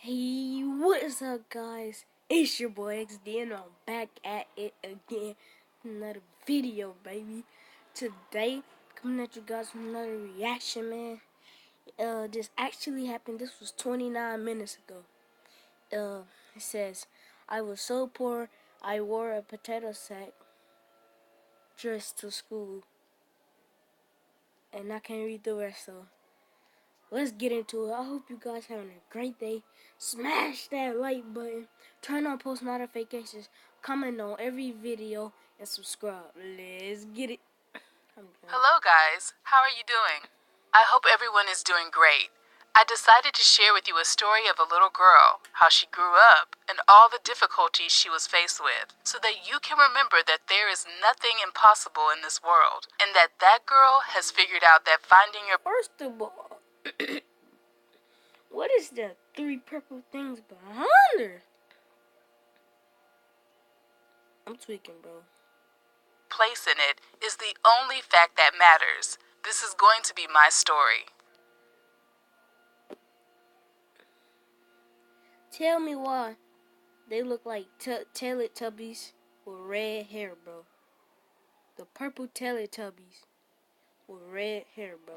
Hey, what is up, guys? It's your boy XD, and I'm back at it again. Another video, baby. Today, coming at you guys with another reaction, man. This actually happened. This was 29 minutes ago. It says, I was so poor, I wore a potato sack dress to school. And I can't read the rest, so let's get into it. I hope you guys having a great day. Smash that like button, turn on post notifications, comment on every video, and subscribe. Let's get it. Hello guys, how are you doing? I hope everyone is doing great. I decided to share with you a story of a little girl, how she grew up, and all the difficulties she was faced with, so that you can remember that there is nothing impossible in this world, and that girl has figured out that finding your... First of all, what is the three purple things behind her? I'm tweaking, bro. place in it is the only fact that matters. This is going to be my story. Tell me why they look like Teletubbies with red hair, bro. The purple Teletubbies with red hair, bro.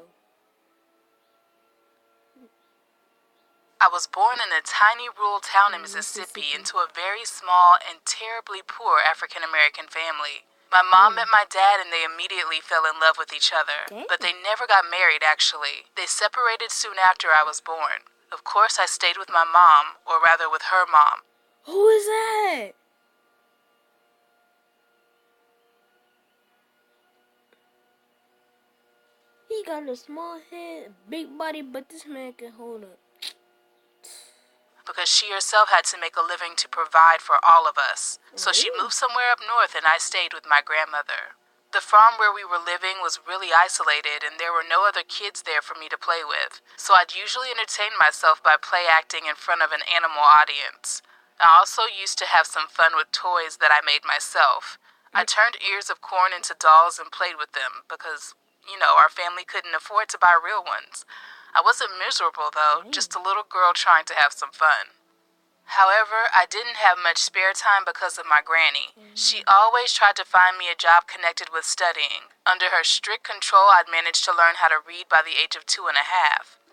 I was born in a tiny rural town in Mississippi into a very small and terribly poor African American family. My mom met my dad and they immediately fell in love with each other. But they never got married, actually. They separated soon after I was born. Of course, I stayed with my mom, or rather with her mom. Who is that? He got a small head, big body, but this man can hold up. Because she herself had to make a living to provide for all of us. So she moved somewhere up north and I stayed with my grandmother. The farm where we were living was really isolated and there were no other kids there for me to play with. So I'd usually entertain myself by play acting in front of an animal audience. I also used to have some fun with toys that I made myself. I turned ears of corn into dolls and played with them because, our family couldn't afford to buy real ones. I wasn't miserable, though, just a little girl trying to have some fun. However, I didn't have much spare time because of my granny. She always tried to find me a job connected with studying. Under her strict control, I'd managed to learn how to read by the age of 2.5.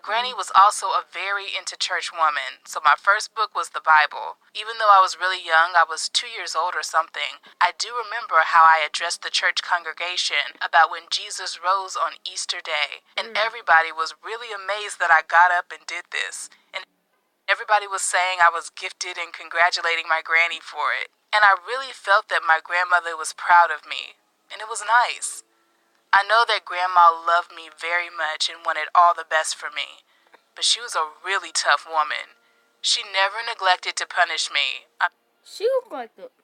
Granny was also a very into church woman, so my first book was the Bible. Even though I was really young, I was 2 years old or something, I do remember how I addressed the church congregation about when Jesus rose on Easter Day, and everybody was really amazed that I got up and did this. And everybody was saying I was gifted and congratulating my granny for it. And I really felt that my grandmother was proud of me, and it was nice. I know that Grandma loved me very much and wanted all the best for me, but she was a really tough woman. She never neglected to punish me. She looked like the...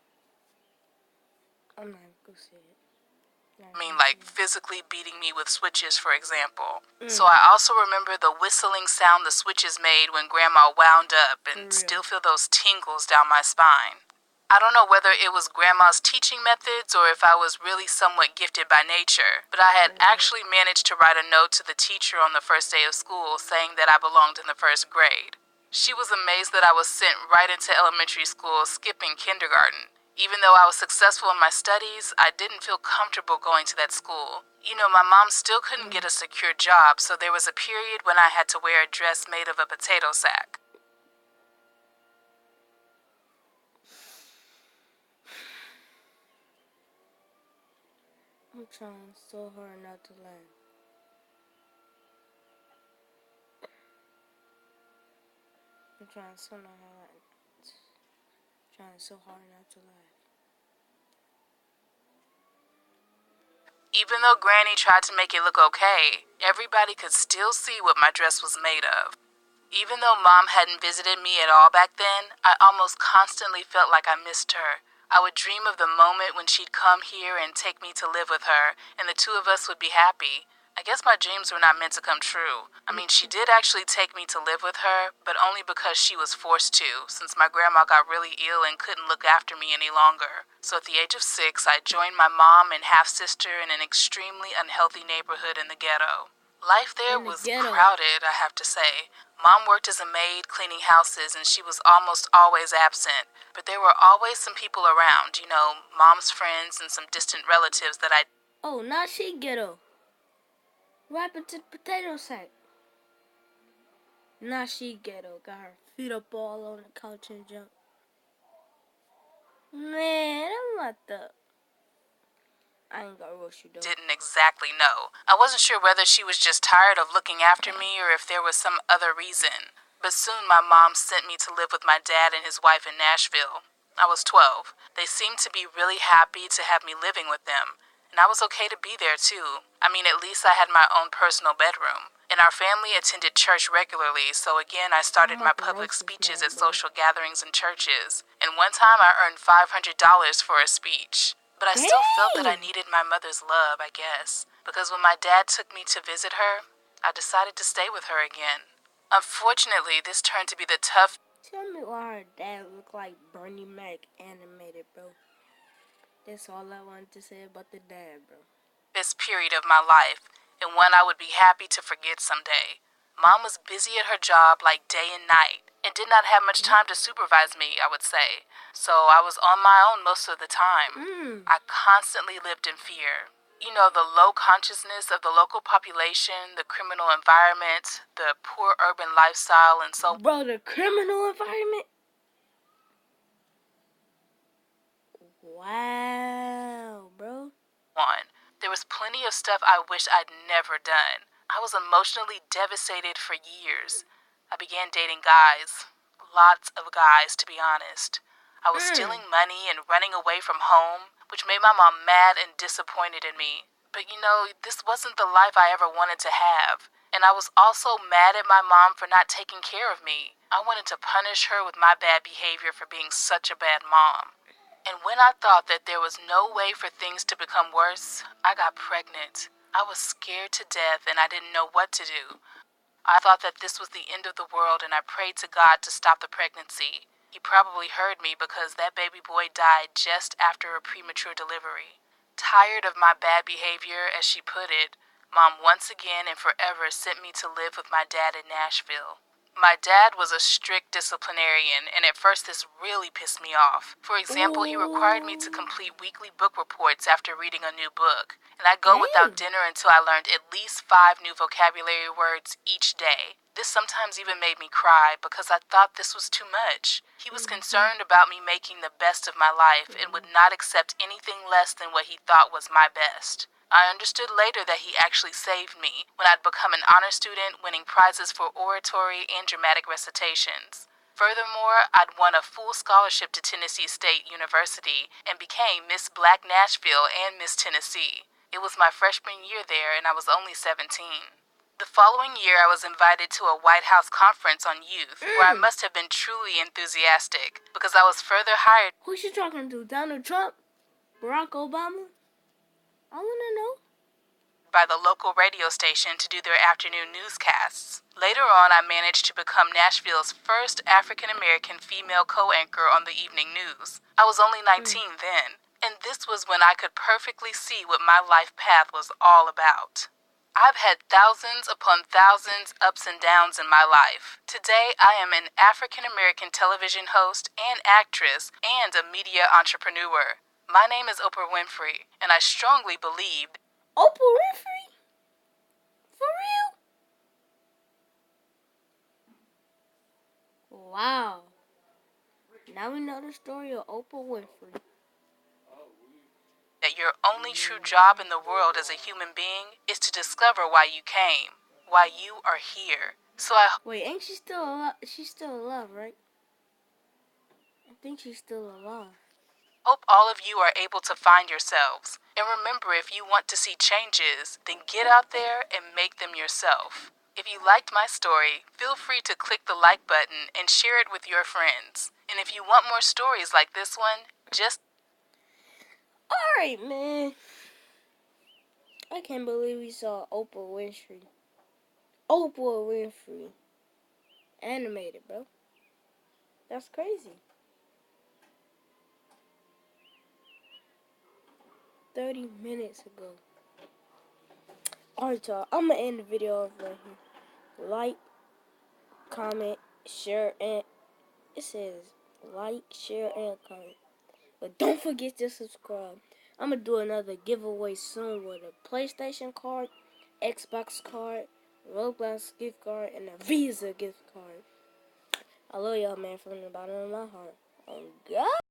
I'm not gonna say it. Like physically beating me with switches, for example. So I also remember the whistling sound the switches made when Grandma wound up and still feel those tingles down my spine. I don't know whether it was Grandma's teaching methods or if I was really somewhat gifted by nature, but I had actually managed to write a note to the teacher on the first day of school saying that I belonged in the first grade. She was amazed that I was sent right into elementary school, skipping kindergarten. Even though I was successful in my studies, I didn't feel comfortable going to that school. My mom still couldn't get a secure job, so there was a period when I had to wear a dress made of a potato sack. I'm trying so hard not to laugh. I'm trying so hard not to laugh. Even though Granny tried to make it look okay, everybody could still see what my dress was made of. Even though Mom hadn't visited me at all back then, I almost constantly felt like I missed her. I would dream of the moment when she'd come here and take me to live with her, and the two of us would be happy. I guess my dreams were not meant to come true. She did actually take me to live with her, but only because she was forced to, since my grandma got really ill and couldn't look after me any longer. So at the age of 6, I joined my mom and half-sister in an extremely unhealthy neighborhood in the ghetto. Life there In the was ghetto. crowded, I have to say. Mom worked as a maid cleaning houses and she was almost always absent. But there were always some people around, Mom's friends and some distant relatives that I. Oh, now she ghetto. What happened to the potato sack? Now she ghetto. Got her feet up all on the couch and jump. Man, I'm what the... I ain't gonna roast you though. Didn't exactly know. I wasn't sure whether she was just tired of looking after me or if there was some other reason. But soon my mom sent me to live with my dad and his wife in Nashville. I was 12. They seemed to be really happy to have me living with them. And I was okay to be there too. I mean, at least I had my own personal bedroom. And our family attended church regularly, so again I started my public speeches at social gatherings and churches. And one time I earned $500 for a speech. But I still felt that I needed my mother's love, I guess. Because when my dad took me to visit her, I decided to stay with her again. Unfortunately, this turned to be the toughest. Tell me why her dad looked like Bernie Mac animated, bro. That's all I wanted to say about the dad, bro. Period of my life, and one I would be happy to forget someday. Mom was busy at her job like day and night, and did not have much time to supervise me, I would say. So I was on my own most of the time. I constantly lived in fear. The low consciousness of the local population, the criminal environment, the poor urban lifestyle, and so. Bro, the criminal environment? Wow, bro. On. There was plenty of stuff I wish I'd never done. I was emotionally devastated for years. I began dating guys. Lots of guys, to be honest. I was stealing money and running away from home, which made my mom mad and disappointed in me. But this wasn't the life I ever wanted to have. And I was also mad at my mom for not taking care of me. I wanted to punish her with my bad behavior for being such a bad mom. And when I thought that there was no way for things to become worse, I got pregnant. I was scared to death and I didn't know what to do. I thought that this was the end of the world and I prayed to God to stop the pregnancy. He probably heard me because that baby boy died just after a premature delivery. Tired of my bad behavior, as she put it, Mom once again and forever sent me to live with my dad in Nashville. My dad was a strict disciplinarian, and at first this really pissed me off. For example, he required me to complete weekly book reports after reading a new book, and I'd go without dinner until I learned at least 5 new vocabulary words each day. This sometimes even made me cry because I thought this was too much. He was concerned about me making the best of my life and would not accept anything less than what he thought was my best. I understood later that he actually saved me when I'd become an honor student, winning prizes for oratory and dramatic recitations. Furthermore, I'd won a full scholarship to Tennessee State University and became Miss Black Nashville and Miss Tennessee. It was my freshman year there and I was only 17. The following year, I was invited to a White House conference on youth, where I must have been truly enthusiastic because I was further hired. Who's she talking to? Donald Trump? Barack Obama? I wanna know. By the local radio station to do their afternoon newscasts. Later on, I managed to become Nashville's first African-American female co-anchor on the evening news. I was only 19 then, and this was when I could perfectly see what my life path was all about. I've had thousands upon thousands ups and downs in my life. Today, I am an African-American television host and actress and a media entrepreneur. My name is Oprah Winfrey, and I strongly believe. Oprah Winfrey? For real? Wow. Now we know the story of Oprah Winfrey. That your only true job in the world as a human being is to discover why you came, why you are here. So Wait, ain't she still alive? She's still alive, right? I think she's still alive. hope all of you are able to find yourselves. And remember, if you want to see changes, then get out there and make them yourself. If you liked my story, feel free to click the like button and share it with your friends. And if you want more stories like this one, just. Alright, man. I can't believe we saw Oprah Winfrey. Oprah Winfrey. Animated, bro. That's crazy. 30 minutes ago. Alright, y'all. I'm gonna end the video off right here. Like, comment, share, and it says like, share, and comment. But don't forget to subscribe. I'm gonna do another giveaway soon with a PlayStation card, Xbox card, Roblox gift card, and a Visa gift card. I love y'all, man, from the bottom of my heart. Oh, God.